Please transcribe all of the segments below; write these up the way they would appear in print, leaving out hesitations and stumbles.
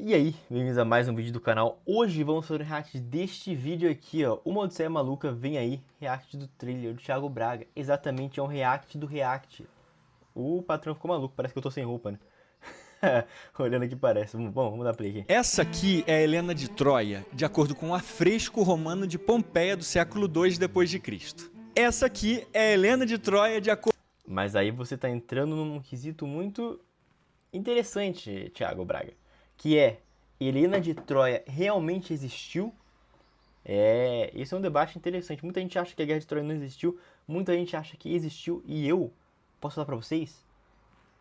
E aí, bem-vindos a mais um vídeo do canal. Hoje vamos fazer o react deste vídeo aqui, ó. Uma Odisseia Maluca vem aí, react do trailer do Thiago Braga. Exatamente, é um react do react. O patrão ficou maluco, parece que eu tô sem roupa, né? Olhando aqui parece. Bom, vamos dar play aqui. Essa aqui é a Helena de Troia, de acordo com o afresco romano de Pompeia do século II d.C. Essa aqui é a Helena de Troia de acordo... Mas aí você tá entrando num quesito muito interessante, Thiago Braga. Que é, Helena de Troia realmente existiu? Esse é um debate interessante. Muita gente acha que a Guerra de Troia não existiu, muita gente acha que existiu, e eu posso falar pra vocês,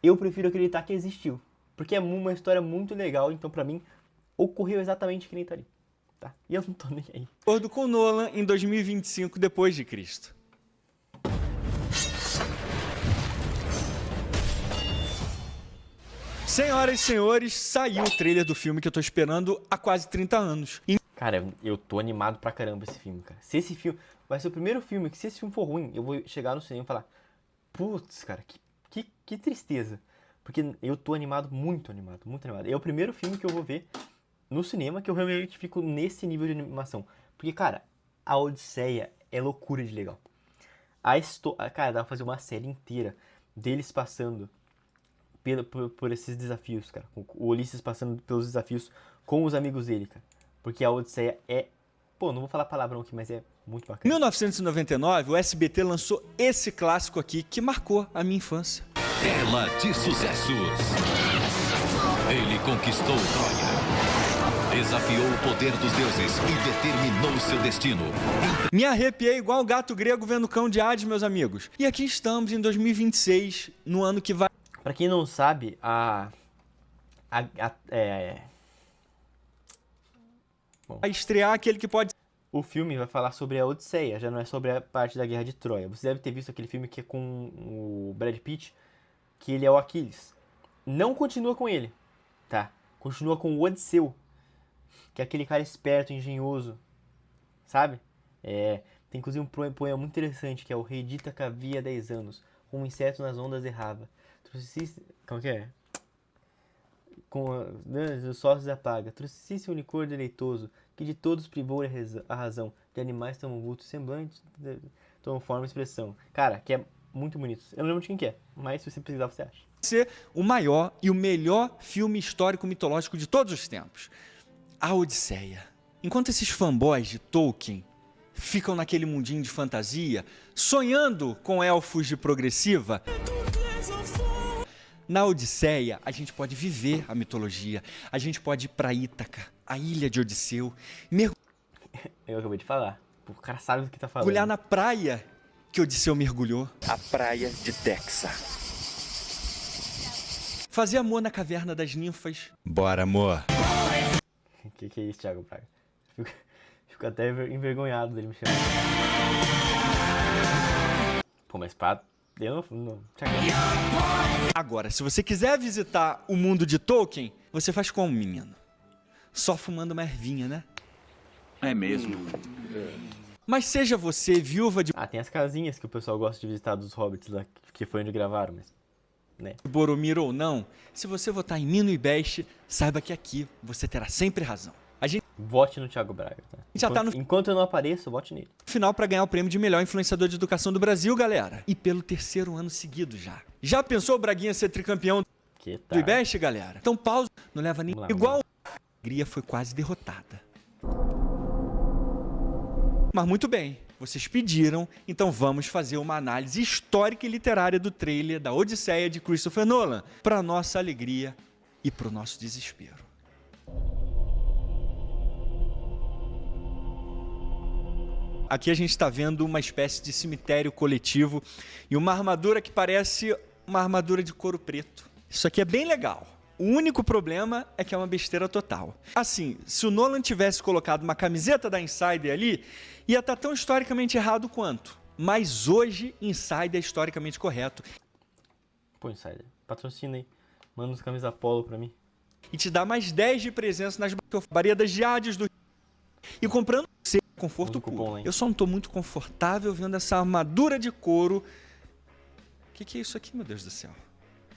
eu prefiro acreditar que existiu, porque é uma história muito legal, então pra mim, ocorreu exatamente que nem tá ali, tá? E eu não tô nem aí. De acordo com Nolan, em 2025 d.C. Senhoras e senhores, saiu o trailer do filme que eu tô esperando há quase 30 anos. Cara, eu tô animado pra caramba esse filme, cara. Se esse filme vai ser o primeiro filme que, se esse filme for ruim, eu vou chegar no cinema e falar: putz, cara, que tristeza. Porque eu tô animado, muito animado, muito animado. É o primeiro filme que eu vou ver no cinema que eu realmente fico nesse nível de animação. Porque, cara, a Odisseia é loucura de legal. Cara, dá pra fazer uma série inteira deles passando por esses desafios, cara. O Ulisses passando pelos desafios com os amigos dele, cara. Porque a Odisseia é... Pô, não vou falar palavrão aqui, mas é muito bacana. Em 1999, o SBT lançou esse clássico aqui que marcou a minha infância. Tela de sucessos. Ele conquistou Troia, desafiou o poder dos deuses e determinou seu destino. Me arrepiei igual um gato grego vendo Cão de Hades, meus amigos. E aqui estamos em 2026, no ano que vai... Pra quem não sabe, vai estrear aquele que pode... O filme vai falar sobre a Odisseia, já não é sobre a parte da Guerra de Troia. Você deve ter visto aquele filme que é com o Brad Pitt, que ele é o Aquiles. Não continua com ele, tá? Continua com o Odisseu, que é aquele cara esperto, engenhoso, sabe? Tem inclusive um poema muito interessante, que é: o rei de Ítaca havia 10 anos, um inseto nas ondas errava. Como que é? Com os sócios da paga, trouxe um licor deleitoso, que de todos privou a razão, de animais tomam vulto, semblantes, tomam forma e expressão. Cara, que é muito bonito. Eu não lembro de quem que é, mas se você precisar, você acha. ser o maior e o melhor filme histórico-mitológico de todos os tempos. A Odisseia. Enquanto esses fanboys de Tolkien ficam naquele mundinho de fantasia, sonhando com elfos de progressiva, na Odisseia a gente pode viver a mitologia, a gente pode ir pra Ítaca, a ilha de Odisseu, Eu acabei de falar. O cara sabe do que tá falando. mergulhar na praia que Odisseu mergulhou, A praia de Texa. fazer amor na caverna das ninfas. Bora, amor. Que é isso, Thiago Braga? Fico até envergonhado dele me chamar. Pô, mas pá, eu não. Thiago. Agora, se você quiser visitar o mundo de Tolkien, você faz como, menino? Só fumando uma ervinha, né? É mesmo. Mas seja você viúva de Tem as casinhas que o pessoal gosta de visitar dos hobbits lá, que foi onde gravaram, mas... né? Boromir ou não, se você votar em Mino e Best, saiba que aqui você terá sempre razão. A gente Vote no Thiago Braga, tá? Já tá no- Enquanto eu não apareço, vote nele. final para ganhar o prêmio de melhor influenciador de educação do Brasil, galera. E pelo terceiro ano seguido já. Já pensou o Braguinha ser tricampeão Que do tá. IBEST, galera? Então pausa, não leva nem... Vamos lá, Igual a alegria foi quase derrotada. Mas muito bem, vocês pediram, então vamos fazer uma análise histórica e literária do trailer da Odisseia de Christopher Nolan, para nossa alegria e para o nosso desespero. Aqui a gente está vendo uma espécie de cemitério coletivo e uma armadura que parece uma armadura de couro preto. Isso aqui é bem legal. O único problema é que é uma besteira total. Assim, se o Nolan tivesse colocado uma camiseta da Insider ali, ia estar tão historicamente errado quanto. Mas hoje, Insider é historicamente correto. Pô, Insider, patrocina aí. Manda uns camisas polo pra mim. E te dá mais 10 de presença nas baredas de Hades do... E comprando você conforto Usa o cupom puro. lá, hein? Eu só não tô muito confortável vendo essa armadura de couro. Que é isso aqui, meu Deus do céu?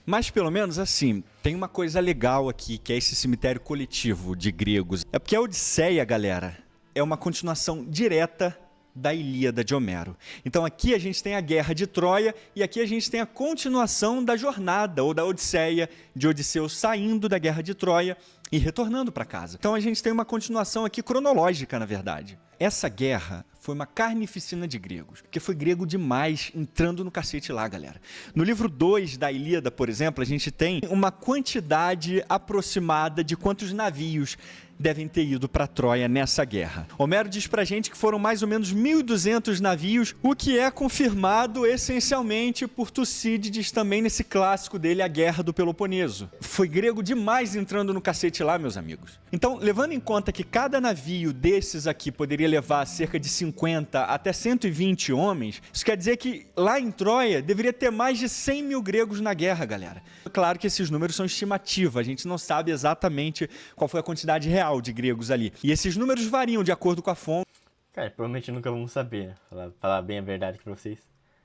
Mas pelo menos assim, tem uma coisa legal aqui, que é esse cemitério coletivo de gregos. É porque a Odisseia, galera, é uma continuação direta da Ilíada de Homero. Então aqui a gente tem a Guerra de Troia e aqui a gente tem a continuação da jornada ou da Odisseia de Odisseu saindo da Guerra de Troia e retornando para casa. Então a gente tem uma continuação aqui cronológica, na verdade. Essa guerra foi uma carnificina de gregos, porque foi grego demais entrando no cacete lá, galera. No livro 2 da Ilíada, por exemplo, a gente tem uma quantidade aproximada de quantos navios devem ter ido para Troia nessa guerra. Homero diz pra gente que foram mais ou menos 1.200 navios, o que é confirmado essencialmente por Tucídides também nesse clássico dele, A Guerra do Peloponeso. Foi grego demais entrando no cacete lá, meus amigos. Então, levando em conta que cada navio desses aqui poderia levar cerca de 50 até 120 homens, isso quer dizer que lá em Troia deveria ter mais de 100 mil gregos na guerra, galera. Claro que esses números são estimativa, a gente não sabe exatamente qual foi a quantidade real de gregos ali. E esses números variam de acordo com a fonte. Cara, provavelmente nunca vamos saber, né? Falar bem a verdade aqui pra vocês.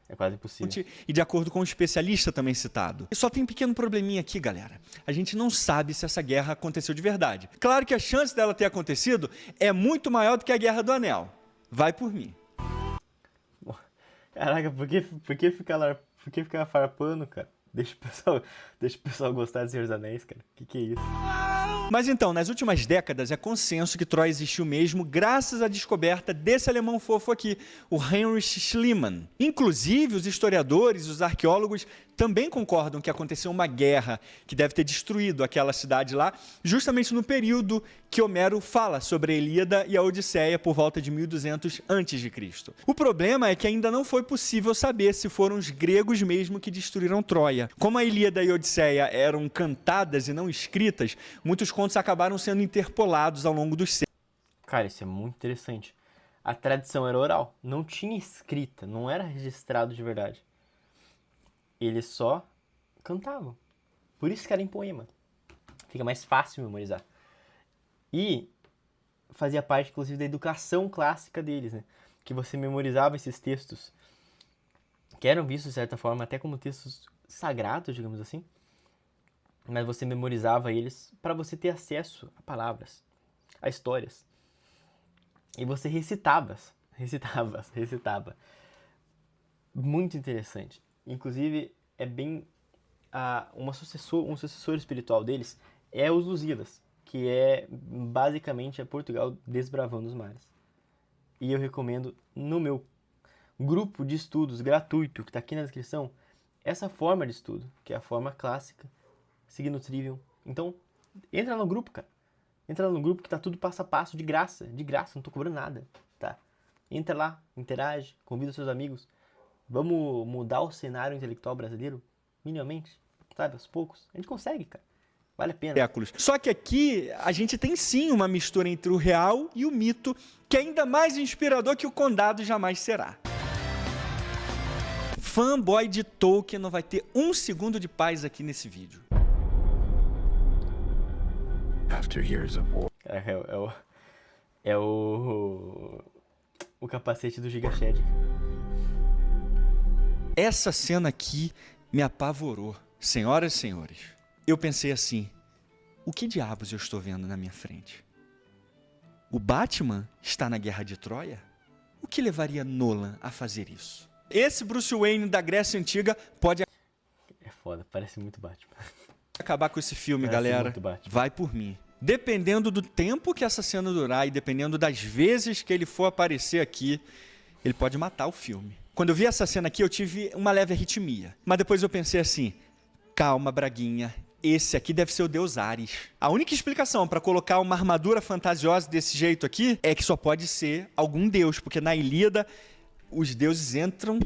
É quase impossível. E de acordo com o especialista também citado. Só tem um pequeno probleminha aqui, galera. A gente não sabe se essa guerra aconteceu de verdade. Claro que a chance dela ter acontecido é muito maior do que a Guerra do Anel. Vai por mim. Caraca, por que ficar farpando, cara? Deixa o pessoal gostar de Senhor dos Anéis, cara. Que é isso? Mas então, nas últimas décadas é consenso que Troia existiu mesmo graças à descoberta desse alemão fofo aqui, o Heinrich Schliemann. Inclusive, os historiadores e os arqueólogos também concordam que aconteceu uma guerra que deve ter destruído aquela cidade lá, justamente no período que Homero fala sobre a Ilíada e a Odisseia por volta de 1200 a.C. O problema é que ainda não foi possível saber se foram os gregos mesmo que destruíram Troia. Como a Ilíada e a Odisseia eram cantadas e não escritas, muitos contos acabaram sendo interpolados ao longo dos séculos. Cara, isso é muito interessante. A tradição era oral, não tinha escrita, não era registrado de verdade. Eles só cantavam. Por isso que era em poema. Fica mais fácil memorizar. E fazia parte, inclusive, da educação clássica deles, né? Que você memorizava esses textos, que eram vistos, de certa forma, até como textos sagrados, digamos assim. Mas você memorizava eles para você ter acesso a palavras, a histórias. E você recitava. Muito interessante. Inclusive, é bem um sucessor espiritual deles é os Lusíadas, que é basicamente Portugal desbravando os mares. E eu recomendo no meu grupo de estudos gratuito, que está aqui na descrição, essa forma de estudo, que é a forma clássica, seguindo o Trivium. Então, entra no grupo, cara. Entra no grupo que tá tudo passo a passo, de graça, não tô cobrando nada, tá? Entra lá, interage, convida seus amigos. Vamos mudar o cenário intelectual brasileiro, minimamente, sabe, aos poucos. A gente consegue, cara. Vale a pena. Séculos. Só que aqui a gente tem sim uma mistura entre o real e o mito, que é ainda mais inspirador que o Condado jamais será. Fanboy de Tolkien não vai ter um segundo de paz aqui nesse vídeo. After years of war. É o capacete do Giga Shed. Essa cena aqui me apavorou. Senhoras e senhores, eu pensei assim, o que diabos eu estou vendo na minha frente? O Batman está na Guerra de Troia? O que levaria Nolan a fazer isso? Esse Bruce Wayne da Grécia Antiga pode... É foda, parece muito Batman. Acabar com esse filme, Parece galera. muito Batman. Vai por mim. Dependendo do tempo que essa cena durar e dependendo das vezes que ele for aparecer aqui, ele pode matar o filme. Quando eu vi essa cena aqui, eu tive uma leve arritmia. Mas depois eu pensei assim, calma, Braguinha, esse aqui deve ser o deus Ares. A única explicação para colocar uma armadura fantasiosa desse jeito aqui é que só pode ser algum deus, porque na Ilíada os deuses entram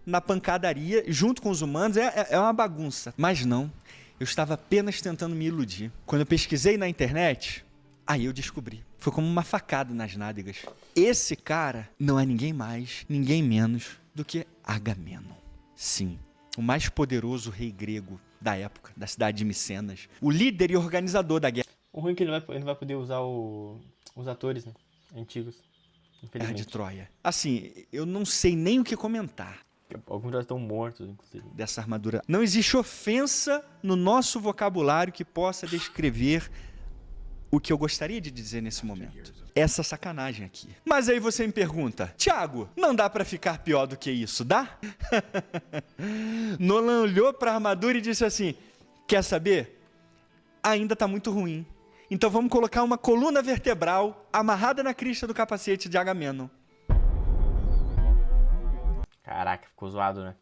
na pancadaria junto com os humanos, é uma bagunça. Mas não, eu estava apenas tentando me iludir. Quando eu pesquisei na internet, aí eu descobri. Foi como uma facada nas nádegas. Esse cara não é ninguém mais, ninguém menos do que Agamenon. Sim, o mais poderoso rei grego da época, da cidade de Micenas. O líder e organizador da guerra. O ruim é que ele não vai poder usar os atores, né, antigos. Guerra Infelizmente. de Troia. Assim, eu não sei nem o que comentar. Alguns já estão mortos, inclusive. Dessa armadura. Não existe ofensa no nosso vocabulário que possa descrever o que eu gostaria de dizer nesse momento. Essa sacanagem aqui. Mas aí você me pergunta, Thiago, não dá pra ficar pior do que isso, dá? Nolan olhou pra armadura e disse assim, quer saber? Ainda tá muito ruim. Então vamos colocar uma coluna vertebral amarrada na crista do capacete de Agamenon. Caraca, ficou zoado, né?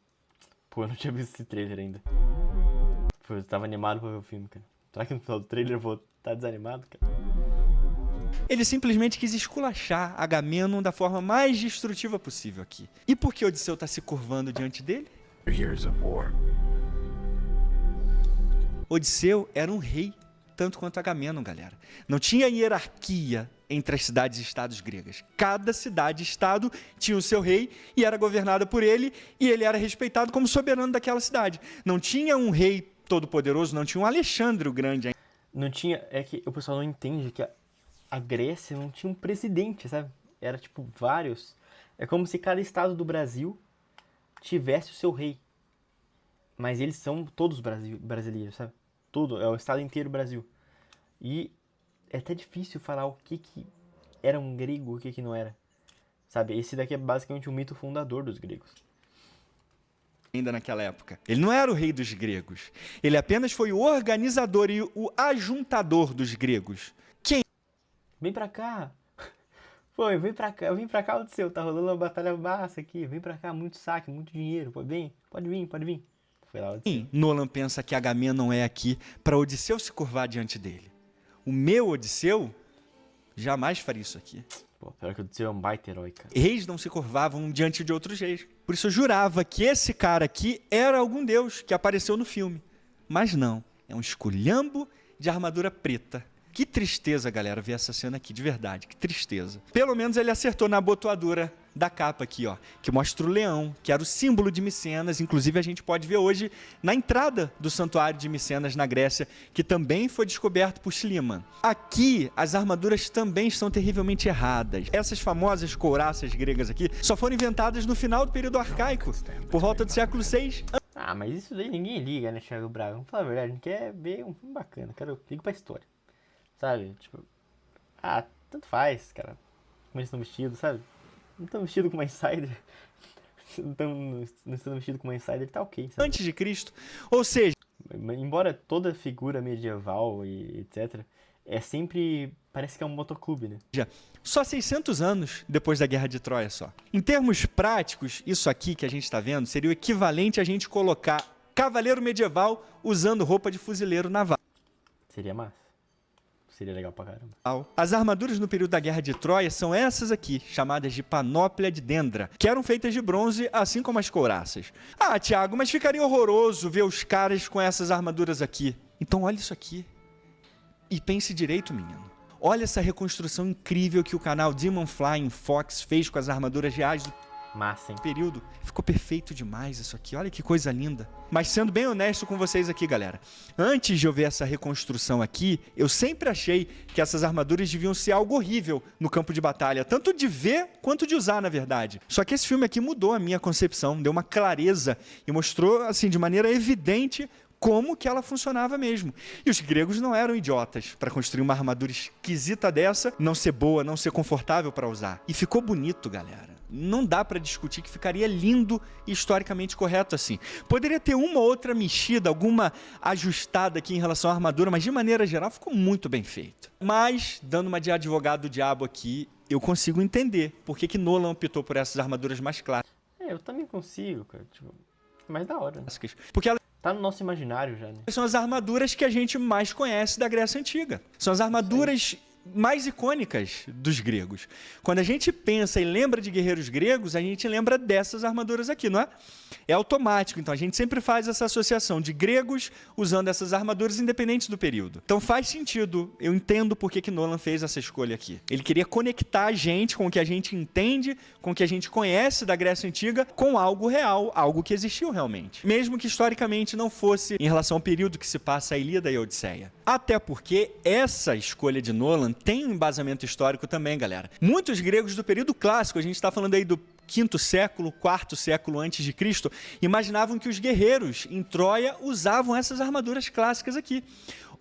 Pô, eu não tinha visto esse trailer ainda. Pô, eu tava animado pra ver o filme, cara. Será que no final do trailer eu vou estar desanimado, cara? Ele simplesmente quis esculachar Agamenon da forma mais destrutiva possível aqui. E por que Odisseu tá se curvando diante dele? Years of war. Odisseu era um rei, tanto quanto Agamenon, galera. Não tinha hierarquia entre as cidades e estados gregas. Cada cidade e estado tinha o seu rei e era governada por ele, e ele era respeitado como soberano daquela cidade. Não tinha um rei todo-poderoso, não tinha um Alexandre o Grande. Não tinha... É que o pessoal não entende que a Grécia não tinha um presidente, sabe? Era, tipo, vários. É como se cada estado do Brasil tivesse o seu rei. Mas eles são todos brasileiros, sabe? Tudo, é o estado inteiro do Brasil. E é até difícil falar o que era um grego e o que não era. Sabe? Esse daqui é basicamente o mito fundador dos gregos. Ainda naquela época. Ele não era o rei dos gregos. Ele apenas foi o organizador e o ajuntador dos gregos. Quem? Vem pra cá. Pô, vem pra cá. Vem pra cá, Odisseu. Tá rolando uma batalha massa aqui. Vem pra cá, muito saque, muito dinheiro. Pô, vem. Pode vir. Foi lá, Odisseu. Nolan pensa que Agamenon é aqui para Odisseu se curvar diante dele. O meu Odisseu jamais faria isso aqui. Pô, pior que o Odisseu é um baita herói, cara. Reis não se curvavam diante de outros reis. Por isso eu jurava que esse cara aqui era algum deus que apareceu no filme. Mas não, é um esculhambo de armadura preta. Que tristeza, galera, ver essa cena aqui, de verdade, que tristeza. Pelo menos ele acertou na abotoadura da capa aqui, ó, que mostra o leão, que era o símbolo de Micenas. Inclusive a gente pode ver hoje na entrada do santuário de Micenas na Grécia, que também foi descoberto por Schliemann. Aqui as armaduras também estão terrivelmente erradas. Essas famosas couraças gregas aqui só foram inventadas no final do período arcaico, por volta do século VI. Ah, mas isso daí ninguém liga, né, Thiago Braga? Vamos falar a verdade, a gente quer ver um filme bacana, ligo pra história. Sabe? Tipo, tanto faz, cara. Como eles estão vestidos, sabe? Não estão vestidos com uma insider. Não estão vestidos com uma insider, tá ok, sabe? Antes de Cristo. Ou seja, embora toda figura medieval e etc. É sempre... Parece que é um motoclube, né? só 600 anos depois da Guerra de Troia só. Em termos práticos, isso aqui que a gente está vendo seria o equivalente a gente colocar cavaleiro medieval usando roupa de fuzileiro naval. Seria massa. Seria legal pra caramba. As armaduras no período da Guerra de Troia são essas aqui, chamadas de panóplia de Dendra, que eram feitas de bronze, assim como as couraças. Ah, Thiago, mas ficaria horroroso ver os caras com essas armaduras aqui. Então olha isso aqui. E pense direito, menino. Olha essa reconstrução incrível que o canal Demon Flying Fox fez com as armaduras reais do Massa, hein? período. Ficou perfeito demais isso aqui, olha que coisa linda. Mas sendo bem honesto com vocês aqui, galera, antes de eu ver essa reconstrução aqui, eu sempre achei que essas armaduras deviam ser algo horrível no campo de batalha, tanto de ver quanto de usar, na verdade. Só que esse filme aqui mudou a minha concepção, deu uma clareza e mostrou, assim, de maneira evidente como que ela funcionava mesmo. E os gregos não eram idiotas para construir uma armadura esquisita dessa, não ser boa, não ser confortável para usar. E ficou bonito, galera. Não dá para discutir que ficaria lindo e historicamente correto assim. Poderia ter uma ou outra mexida, alguma ajustada aqui em relação à armadura, mas de maneira geral ficou muito bem feito. Mas, dando uma de advogado do diabo aqui, eu consigo entender por que Nolan optou por essas armaduras mais clássicas. Eu também consigo, cara. Tipo, mais da hora, né? Porque elas tá no nosso imaginário já, né? são as armaduras que a gente mais conhece da Grécia Antiga. São as armaduras mais icônicas dos gregos. Quando a gente pensa e lembra de guerreiros gregos, a gente lembra dessas armaduras aqui, não é? É automático, então a gente sempre faz essa associação de gregos usando essas armaduras independente do período. Então faz sentido, eu entendo por que Nolan fez essa escolha aqui. Ele queria conectar a gente com o que a gente entende, com o que a gente conhece da Grécia Antiga, com algo real, algo que existiu realmente. Mesmo que historicamente não fosse em relação ao período que se passa a Ilíada e a Odisseia. Até porque essa escolha de Nolan tem um embasamento histórico também, galera. Muitos gregos do período clássico, a gente está falando aí do quinto século, quarto século antes de Cristo, imaginavam que os guerreiros em Troia usavam essas armaduras clássicas aqui.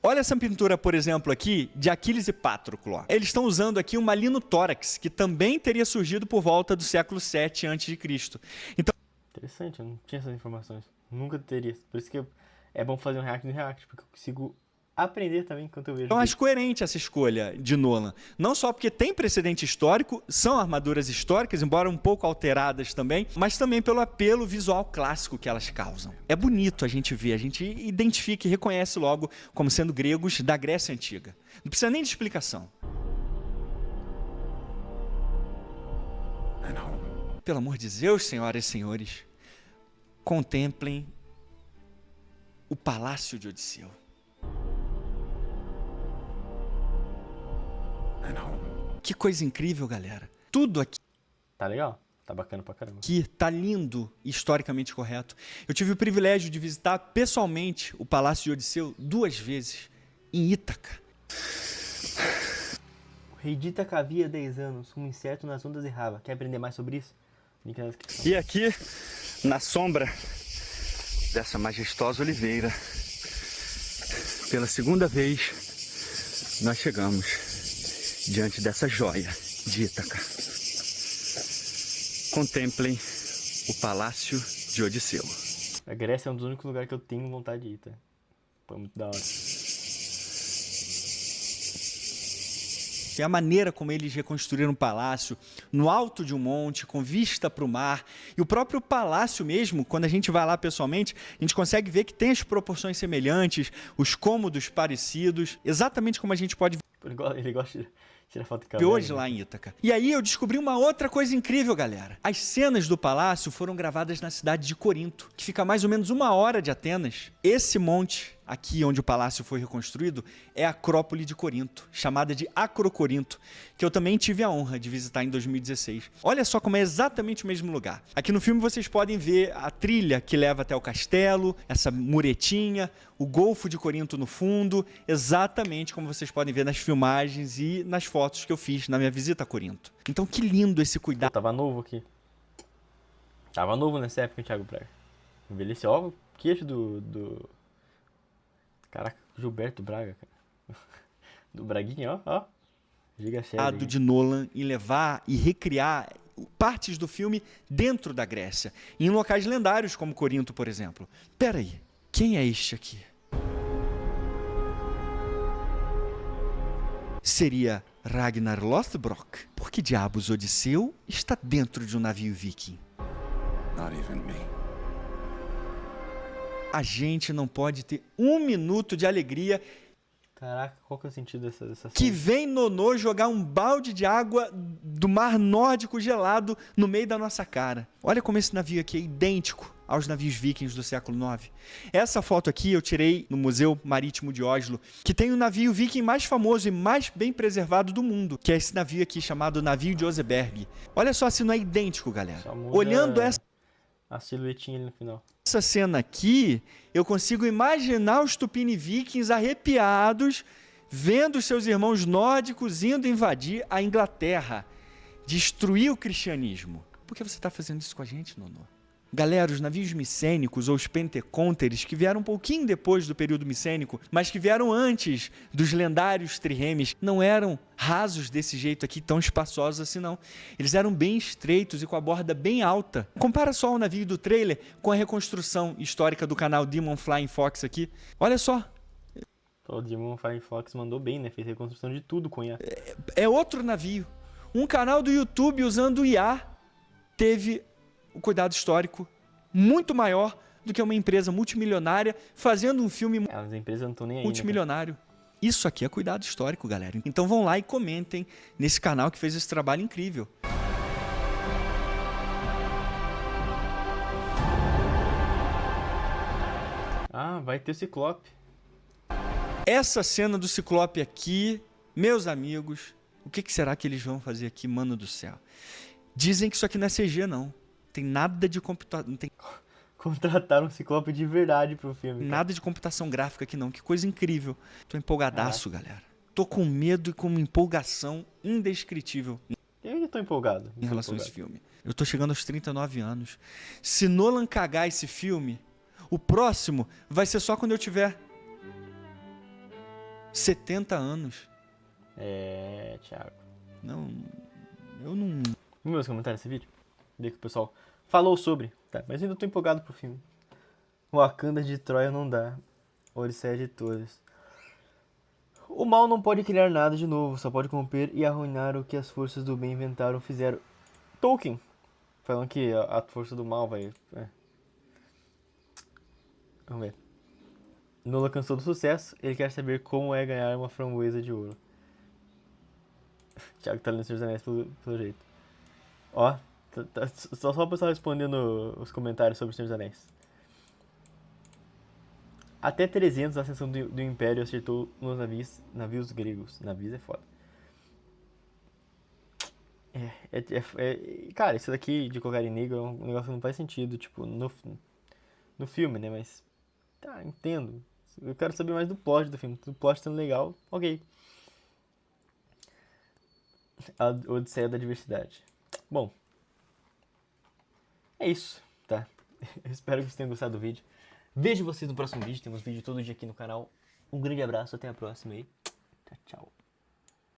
Olha essa pintura, por exemplo, aqui, de Aquiles e Patroclo. Eles estão usando aqui um malinotórax, que também teria surgido por volta do século 7 a.C. Então, Interessante, eu não tinha essas informações. Nunca teria. Por isso que é bom fazer um react no react, porque eu consigo aprender também enquanto eu vejo. é mais coerente essa escolha de Nolan. Não só porque tem precedente histórico, são armaduras históricas, embora um pouco alteradas também, mas também pelo apelo visual clássico que elas causam. É bonito a gente ver, a gente identifica e reconhece logo como sendo gregos da Grécia Antiga. Não precisa nem de explicação. And home. Pelo amor de Deus, senhoras e senhores, contemplem o Palácio de Odisseu. And home. Que coisa incrível, galera. Tudo aqui Tá legal? Tá bacana pra caramba. tá lindo e historicamente correto. Eu tive o privilégio de visitar pessoalmente o Palácio de Odisseu 2 vezes, em Ítaca. O rei de Ítaca havia 10 anos, um inseto nas ondas errava. Quer aprender mais sobre isso? Link na descrição. E aqui, na sombra dessa majestosa oliveira, pela segunda vez, nós chegamos diante dessa joia de Ítaca. Contemplem o Palácio de Odisseu. A Grécia é um dos únicos lugares que eu tenho vontade de ir, tá? Pô, muito da hora. E a maneira como eles reconstruíram o palácio, no alto de um monte, com vista para o mar. E o próprio palácio mesmo, quando a gente vai lá pessoalmente, a gente consegue ver que tem as proporções semelhantes, os cômodos parecidos, exatamente como a gente pode Ele gosta de tirar foto de ver caverna. hoje lá em Ítaca. E aí eu descobri uma outra coisa incrível, galera. As cenas do palácio foram gravadas na cidade de Corinto, que fica a mais ou menos 1 hora de Atenas. Esse monte aqui onde o palácio foi reconstruído é a Acrópole de Corinto, chamada de Acrocorinto, que eu também tive a honra de visitar em 2016. Olha só como é exatamente o mesmo lugar. Aqui no filme vocês podem ver a trilha que leva até o castelo, essa muretinha, o Golfo de Corinto no fundo, exatamente como vocês podem ver nas filmagens e nas fotos que eu fiz na minha visita a Corinto. Então que lindo esse Eu cuidado. tava novo aqui. Tava novo nessa época, o Thiago Braga. Envelheceu, ó, o queixo do... Caraca, Gilberto Braga, cara. Do Braguinha, ó. Giga chefe. De Nolan em levar e recriar partes do filme dentro da Grécia, em locais lendários como Corinto, por exemplo. Pera aí, quem é este aqui? Seria Ragnar Lothbrok? Por que diabos Odisseu está dentro de um navio viking? Not even me. A gente não pode ter 1 minuto de alegria Caraca, qual que é o sentido dessa que cena? vem Nonô jogar um balde de água do mar nórdico gelado no meio da nossa cara. Olha como esse navio aqui é idêntico aos navios vikings do século IX. Essa foto aqui eu tirei no Museu Marítimo de Oslo, que tem o navio viking mais famoso e mais bem preservado do mundo, que é esse navio aqui chamado Navio de Oseberg. Olha só se não é idêntico, galera. Só muda Olhando a silhuetinha ali no final. essa cena aqui, eu consigo imaginar os Tupini Vikings arrepiados, vendo seus irmãos nórdicos indo invadir a Inglaterra, destruir o cristianismo. Por que você está fazendo isso com a gente, Nonô? Galera, os navios micênicos ou os pentecônteres, que vieram um pouquinho depois do período micênico, mas que vieram antes dos lendários triremes, não eram rasos desse jeito aqui, tão espaçosos assim não. Eles eram bem estreitos e com a borda bem alta. Compara só o navio do trailer com a reconstrução histórica do canal Demon Flying Fox aqui. Olha só, O Demon Flying Fox mandou bem, né? Fez reconstrução de tudo com IA. é outro navio. Um canal do YouTube usando o IA teve o cuidado histórico muito maior do que uma empresa multimilionária fazendo um filme As empresas não estão nem aí, né, multimilionário. Isso aqui é cuidado histórico, galera. Então vão lá e comentem nesse canal que fez esse trabalho incrível. cara? Ah, vai ter o Ciclope. Essa cena do Ciclope aqui, meus amigos, o que será que eles vão fazer aqui, mano do céu? Dizem que isso aqui não é CG, não. Tem nada de computação, não tem Contrataram um Ciclope de verdade pro filme. cara. nada de computação gráfica aqui, não. Que coisa incrível. Tô empolgadaço, galera. Tô com medo e com uma empolgação indescritível. Eu tô empolgado. em relação a esse filme. Eu tô chegando aos 39 anos. Se Nolan cagar esse filme, o próximo vai ser só quando eu tiver 70 anos. Thiago. Não, eu não... Meus comentários nesse vídeo. Ver que o pessoal falou sobre. Tá, mas ainda tô empolgado pro filme. Wakanda de Troia não dá. Odisseia de Todos. O mal não pode criar nada de novo, só pode corromper e arruinar o que as forças do bem inventaram ou fizeram. Tolkien, falando que a força do mal vai... Vamos ver. Nolan cansou do sucesso, ele quer saber como é ganhar uma framboesa de ouro. Thiago tá lendo Senhor dos Anéis pelo jeito. Ó, só o pessoal respondendo os comentários sobre o Senhor dos Anéis. Até 300 a ascensão do Império acertou nos navios gregos. Navios é foda. Cara, isso daqui de Colocar em Negro é um negócio que não faz sentido, tipo, no filme, né? Mas, tá, entendo. Eu quero saber mais do plot do filme. O plot sendo legal, ok. A Odisseia da Diversidade. Bom, é isso, tá? Eu espero que vocês tenham gostado do vídeo. Vejo vocês no próximo vídeo. Temos vídeo todo dia aqui no canal. Um grande abraço, até a próxima aí. Tchau, tchau.